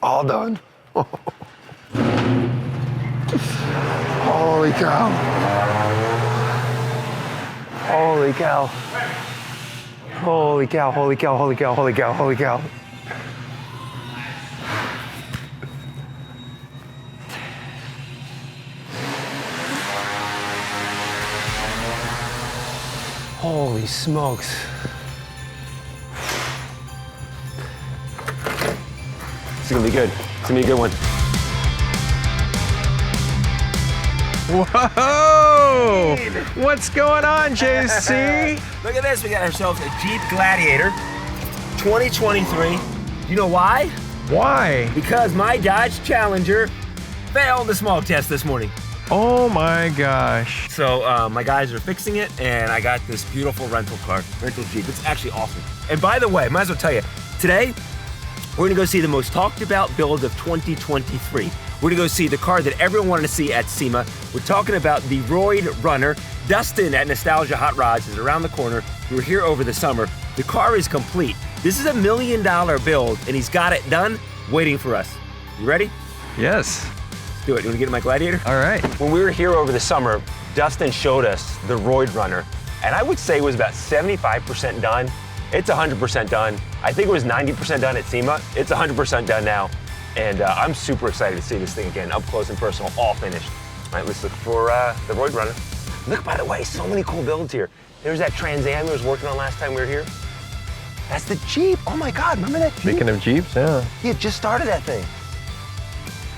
all done. Holy cow. Holy cow. Holy cow, holy cow, holy cow, holy cow, holy cow. Holy smokes. It's gonna be good. It's gonna be a good one. Whoa! What's going on, JC? Look at this, we got ourselves a Jeep Gladiator 2023. You know why? Why? Because my Dodge Challenger failed the smog test this morning. Oh my gosh. So my guys are fixing it, and I got this beautiful rental Jeep. It's actually awesome. And by the way, might as well tell you, today, we're gonna go see the most talked about build of 2023. We're gonna go see the car that everyone wanted to see at Sema. We're talking about the Roid Runner. Dustin at Nostalgia Hot Rods is around the corner. We were here over the summer. The car is complete. This is $1 million build, and he's got it done, waiting for us. You ready? Yes. Let's do it. You wanna get in my Gladiator? All right. When we were here over the summer, Dustin showed us the Roid Runner, and I would say it was about 75% done. It's 100% done. I think it was 90% done at Sema. It's 100% done now. And I'm super excited to see this thing again, up close and personal, all finished. All right, let's look for the Roid Runner. Look, by the way, so many cool builds here. There's that Trans Am we was working on last time we were here. That's the Jeep. Oh my God, remember that Jeep? Speaking of Jeeps, yeah. He had just started that thing.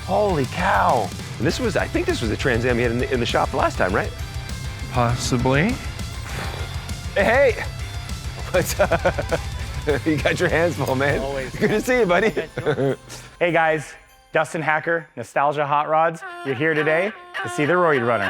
Holy cow. And this was, I think this was the Trans Am he had in the shop last time, right? Possibly. Hey, what's up? You got your hands full, man. Always. Good to see you, buddy. Hey guys, Dustin Hacker, Nostalgia Hot Rods. You're here today to see the Roid Runner.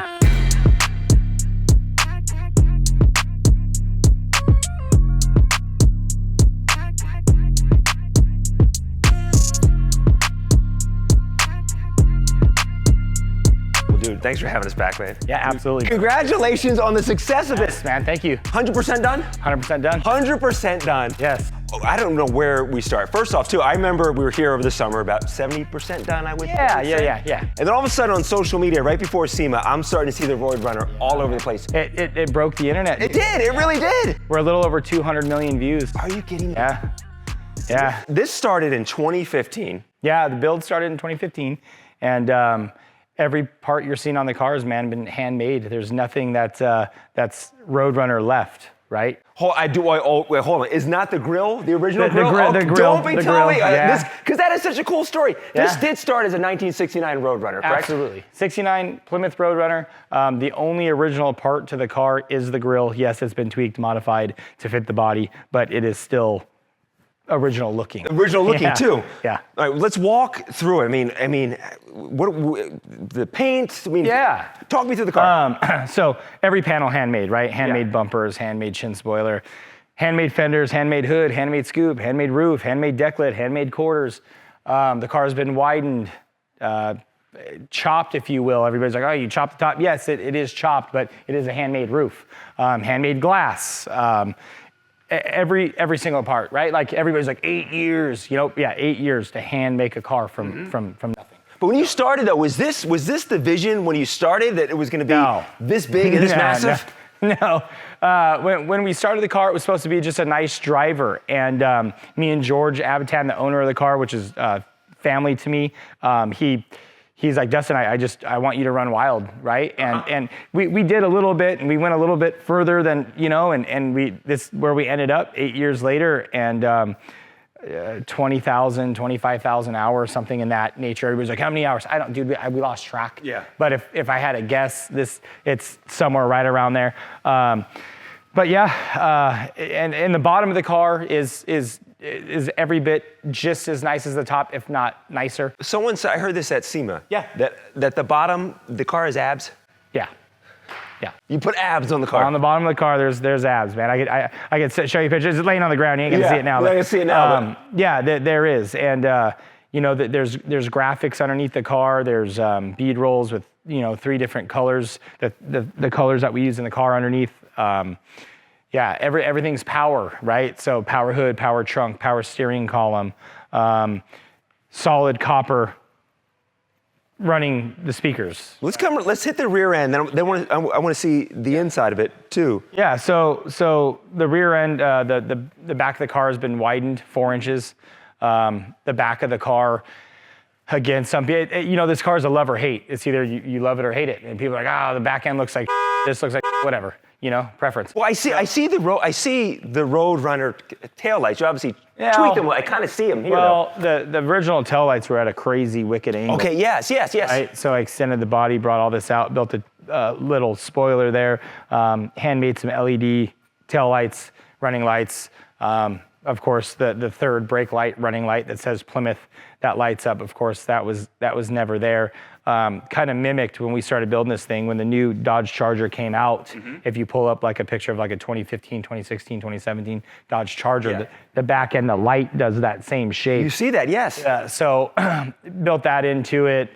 Well, dude, thanks for having us back, man. Yeah, absolutely. Congratulations on the success of it. Yes, man, thank you. 100% done? 100% done. 100% done. Yes. Oh, I don't know where we start. First off, too, I remember we were here over the summer, about 70% done, I would say. Yeah. And then all of a sudden on social media, right before SEMA, I'm starting to see the Roid Runner all over the place. It broke the internet. It did, it really did. We're a little over 200 million views. Are you kidding me? Yeah. This started in 2015. Yeah, the build started in 2015, and every part you're seeing on the car has, man, been handmade. There's nothing that's Road Runner left, right? Wait, hold on. Is not the grill the original grill? The grill. Don't be telling me. Yeah. Because that is such a cool story. Yeah. This did start as a 1969 Road Runner, correct? Absolutely. 69 Plymouth Road Runner. The only original part to the car is the grill. Yes, it's been tweaked, modified to fit the body, but it is still original looking. Original looking too. Yeah. All right, let's walk through it. I mean, what the paint? Yeah. Talk me through the car. So every panel handmade, right? Handmade bumpers, handmade chin spoiler, handmade fenders, handmade hood, handmade scoop, handmade roof, handmade deck lid, handmade quarters. The car has been widened, chopped, if you will. Everybody's like, oh, you chopped the top. Yes, it is chopped, but it is a handmade roof. Handmade glass. Every single part, right? Like everybody's like 8 years, 8 years to hand make a car from nothing. But when you started though, was this the vision when you started that it was going to be this big and this massive? No. When we started the car, it was supposed to be just a nice driver. And me and George Abatan, the owner of the car, which is family to me, he's like, Dustin, I want you to run wild, right? And we did a little bit, and we went a little bit further than, and this where we ended up 8 years later, and 20,000, 25,000 hours, something in that nature. Everybody's like, how many hours? We lost track. Yeah. But if I had to guess, it's somewhere right around there. But yeah, and the bottom of the car is every bit just as nice as the top, if not nicer. Someone said, I heard this at SEMA. Yeah. That the bottom, the car has abs. Yeah. You put abs on the car. On the bottom of the car, there's abs, man. I could show you pictures. It's laying on the ground. You ain't gonna see it now. I can see it now. Yeah, there is, and there's graphics underneath the car. There's bead rolls with 3 different colors. The colors that we use in the car underneath. Everything's power, right? So power hood, power trunk, power steering column. solid copper running the speakers. Let's hit the rear end. Then I want to see the inside of it too. Yeah, so the rear end, the back of the car has been widened 4 inches. The back of the car, again, this car is a love or hate. It's either you love it or hate it. And people are like, the back end looks like this looks like whatever, preference. Well, I see the Road Runner taillights. You obviously tweaked them. I kind of see them here. Well, the original taillights were at a crazy wicked angle. Okay, yes. Right? So I extended the body, brought all this out, built a little spoiler there, handmade some LED taillights, running lights. Of course, the third brake light, running light that says Plymouth, that lights up. Of course, that was never there. Kind of mimicked when we started building this thing, when the new Dodge Charger came out. If you pull up like a picture of like a 2015, 2016, 2017 Dodge Charger, the back end, the light does that same shape. You see that, yes. So built that into it.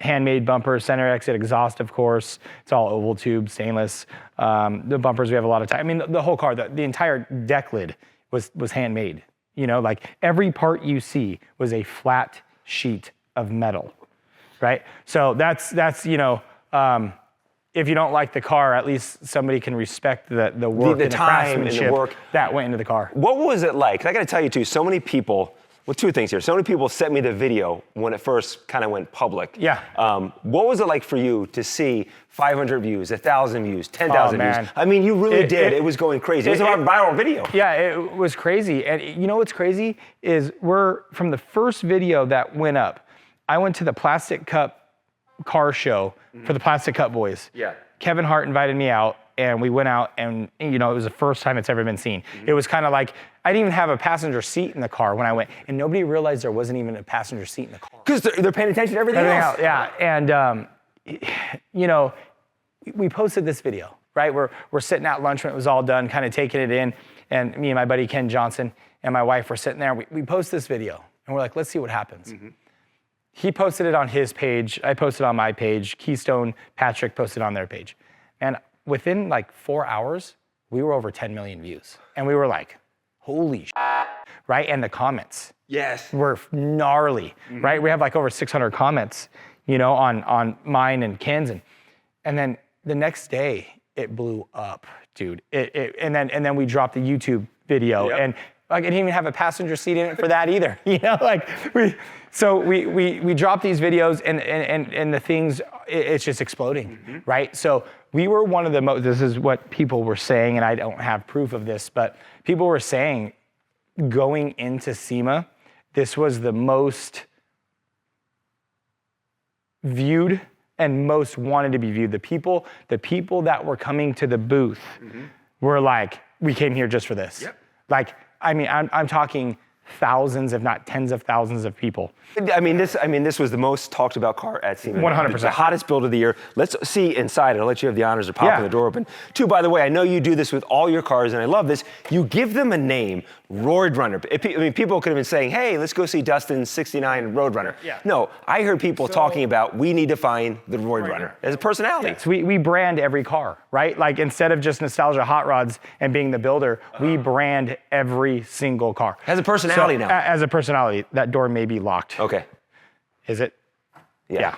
Handmade bumper, center exit exhaust, of course. It's all oval tube, stainless. The bumpers, we have a lot of time. I mean, the whole car, the entire deck lid was handmade. Like every part you see was a flat sheet of metal, right? So that's if you don't like the car, at least somebody can respect the work, the time and the work that went into the car. What was it like? 'Cause I got to tell you too, so many people. Well, two things here. So many people sent me the video when it first kind of went public. Yeah. What was it like for you to see 500 views, 1,000 views, 10,000 views? Man. I mean, you really did. It was going crazy. It was a viral video. Yeah, it was crazy. And you know what's crazy is from the first video that went up, I went to the Plastic Cup car show for the Plastic Cup boys. Yeah. Kevin Hart invited me out, and we went out, and it was the first time it's ever been seen. It was kind of like, I didn't even have a passenger seat in the car when I went, and nobody realized there wasn't even a passenger seat in the car. Because they're paying attention to everything else. Yeah, and we posted this video, right? We're sitting at lunch when it was all done, kind of taking it in, and me and my buddy Ken Johnson and my wife were sitting there, and we post this video, and we're like, let's see what happens. He posted it on his page, I posted on my page, Keystone, Patrick posted on their page. And within like 4 hours, we were over 10 million views. And we were like, holy shit, right? And the comments were gnarly, right? We have like over 600 comments, on mine and Ken's. And then the next day, it blew up, dude. And then we dropped the YouTube video. And I didn't even have a passenger seat in it for that either. We dropped these videos and the things, it's just exploding, right? So we were one of the most, this is what people were saying, and I don't have proof of this, but people were saying going into Sema, this was the most viewed and most wanted to be viewed. The people that were coming to the booth were like, we came here just for this. Like, I mean, I'm talking thousands, if not tens of thousands of people. This was the most talked about car at Sema. 100%. The hottest build of the year. Let's see inside. I'll let you have the honors of popping the door open. Two, by the way, I know you do this with all your cars, and I love this. You give them a name, Roid Runner. People could have been saying, hey, let's go see Dustin's 69 Road Runner. No, I heard people talking about, we need to find the Roid Runner as a personality. So we brand every car, right? Like, instead of just nostalgia hot rods and being the builder, we brand every single car. Has a personality now. As a personality. That door may be locked. Okay. Is it? Yeah.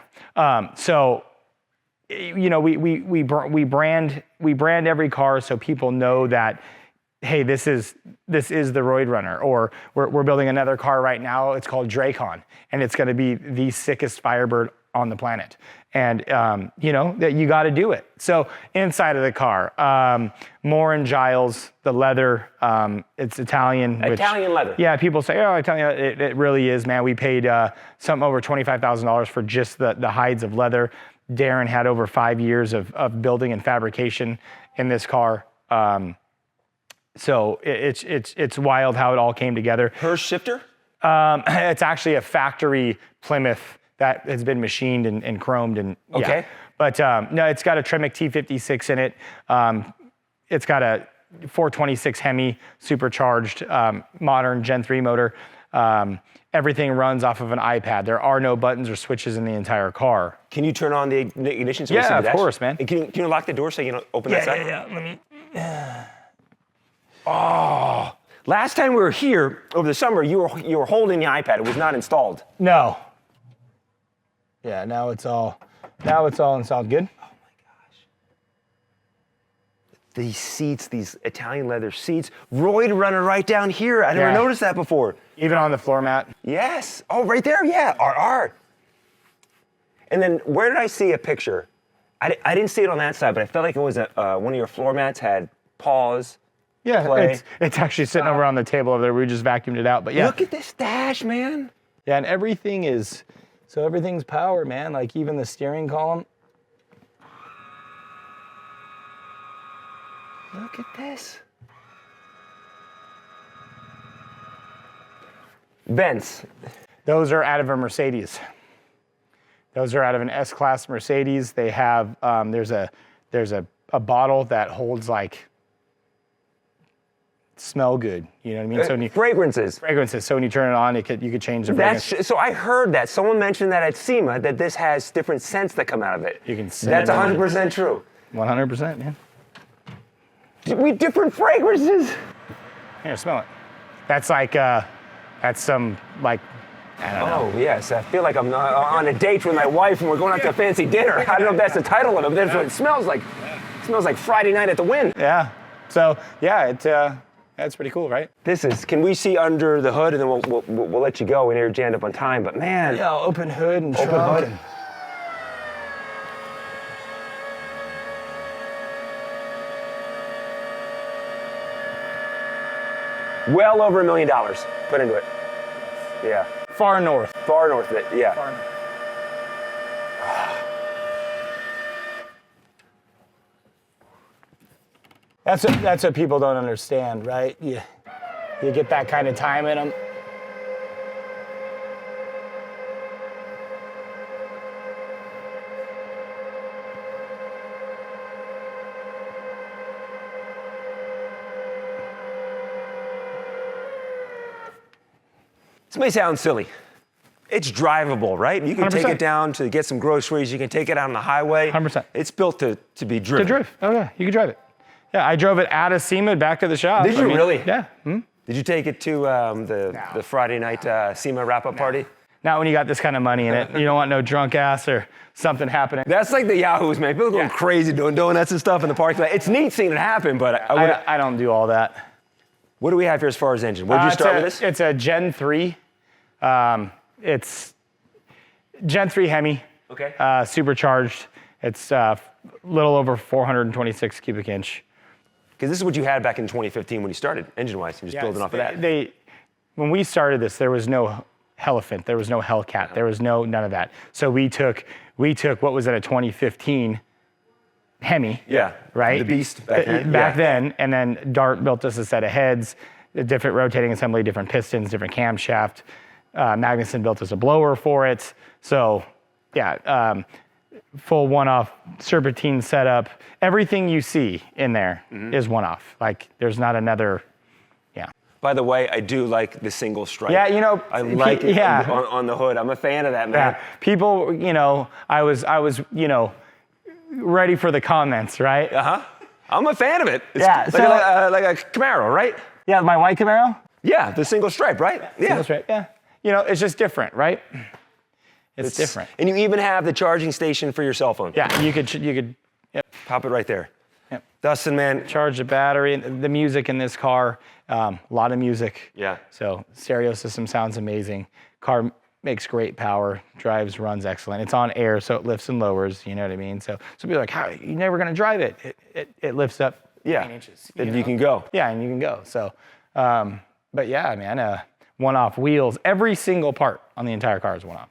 We brand every car so people know that, hey, this is the Roid Runner, or we're building another car right now. It's called Dracon, and it's going to be the sickest Firebird on the planet. And that you got to do it. So inside of the car, Moore and Giles, the leather, it's Italian. Italian leather. Yeah, people say, oh, Italian. It really is, man. We paid something over $25,000 for just the hides of leather. Darren had over 5 years of building and fabrication in this car. So it's wild how it all came together. Hers shifter? It's actually a factory Plymouth that has been machined and chromed and okay. But no, it's got a Tremec T56 in it. It's got a 426 Hemi supercharged modern Gen 3 motor. Everything runs off of an iPad. There are no buttons or switches in the entire car. Can you turn on the ignition? So we see the of dash? course, man. And can you lock the door so you can open that side? Yeah. Let me. Oh, Last time we were here over the summer, you were holding the iPad. It was not installed. No. Yeah, now it's all installed. Good. These seats, these Italian leather seats, Roid Runner right down here. I never noticed that before. Even on the floor mat. Yes. Oh, right there. Yeah. RR. And then where did I see a picture? I didn't see it on that side, but I felt like it was one of your floor mats had pause. Yeah, play. it's actually sitting over on the table over there. We just vacuumed it out, but yeah. Look at this dash, man. Yeah, and everything's power, man. Like even the steering column. Look at this. Vents. Those are out of a Mercedes. Those are out of an S-Class Mercedes. They have, there's a bottle that holds like, smell good, you know what I mean? So when you, fragrances. So when you turn it on, you could change the fragrance. So I heard that. Someone mentioned that at Sema, that this has different scents that come out of it. You can send That's it on. 100% true. 100%, man. We different fragrances. Here, smell it. That's like, that's some, like, I don't know. Oh, yes. I feel like I'm on a date with my wife and we're going out to a fancy dinner. I don't know if that's the title of it, but that's what it smells like. It smells like Friday night at the Wynn. Yeah. So, yeah, that's pretty cool, right? Can we see under the hood and then we'll let you go. We never jammed up on time, but man. Yeah, open hood and Open trunk. hood. Well over $1 million put into it. Yeah. Far north. Far north of it, yeah. Far north. That's what people don't understand, right? You get that kind of time in them. This may sound silly. It's drivable, right? You can take 100%. it down to get some groceries. You can take it out on the highway. 100%. It's built to be driven. To drive. Oh, yeah, you can drive it. Yeah, I drove it out of Sema back to the shop. Did you really? Yeah. Did you take it to the Friday night Sema wrap-up party? Not when you got this kind of money in it. You don't want no drunk ass or something happening. That's like the Yahoos, man. People going crazy doing donuts and stuff in the parking lot. It's neat seeing it happen, but I don't do all that. What do we have here as far as engine? Where did you start with this? It's a Gen 3. It's Gen 3 Hemi. Okay. Supercharged. It's a little over 426 cubic inch. Because this is what you had back in 2015 when you started, engine-wise. You're just building off of that. When we started this, there was no Elephant, there was no Hellcat, there was none of that. So we took what was at a 2015 Hemi. Yeah. Right? The beast back then. Back then, and then Dart built us a set of heads, a different rotating assembly, different pistons, different camshaft. Magnuson built us a blower for it. So, yeah, full one-off serpentine setup. Everything you see in there is one-off. Like, there's not another, yeah. By the way, I do like the single stripe. Yeah, you know. I like it on the hood. I'm a fan of that, man. Yeah. People, you know, I was, you know, ready for the comments, right? Uh-huh. I'm a fan of it. It's Yeah, like a Camaro, right? Yeah, my white Camaro? Yeah, the single stripe, right? Yeah. Single stripe, yeah. You know, it's just different, right? It's different. And you even have the charging station for your cell phone. Yeah, you could yep. Pop it right there. Yep. Dustin, man. Charge the battery, the music in this car, a lot of music. Yeah. So stereo system sounds amazing. Car makes great power, drives, runs excellent. It's on air, so it lifts and lowers, you know what I mean? So people are like, how, you're never gonna drive it. It lifts up 9 inches. You can go. Yeah, and you can go. So, but yeah, man, one-off wheels. Every single part on the entire car is one-off.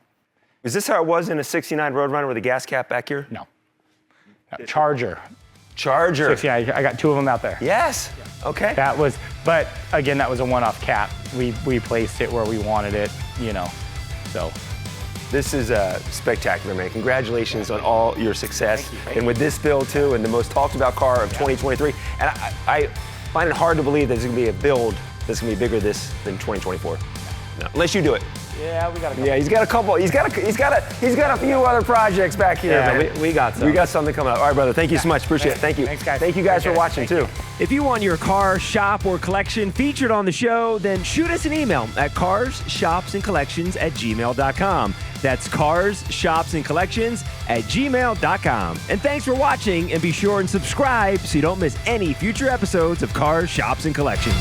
Is this how it was in a 69 Road Runner with a gas cap back here? No. Charger. 69, I got 2 of them out there. Yes. Okay. That was, but again, that was a one-off cap. We placed it where we wanted it, you know, so. This is spectacular, man. Congratulations on all your success. Thank you. And with this build too, and the most talked about car of 2023. And I find it hard to believe that there's gonna be a build that's gonna be bigger than 2024. No, unless you do it. Yeah, we got a couple. Yeah, he's got a couple. He's got a few other projects back here. Yeah, man. we got some. We got something coming up. All right, brother. Thank you so much. Appreciate it. Thank you. Thanks, guys. Thank you guys for Appreciate watching it. too. If you want your car, shop, or collection featured on the show, then shoot us an email at carshopsandcollections@gmail.com. That's carshopsandcollections@gmail.com. And thanks for watching, and be sure and subscribe so you don't miss any future episodes of Cars, Shops, and Collections.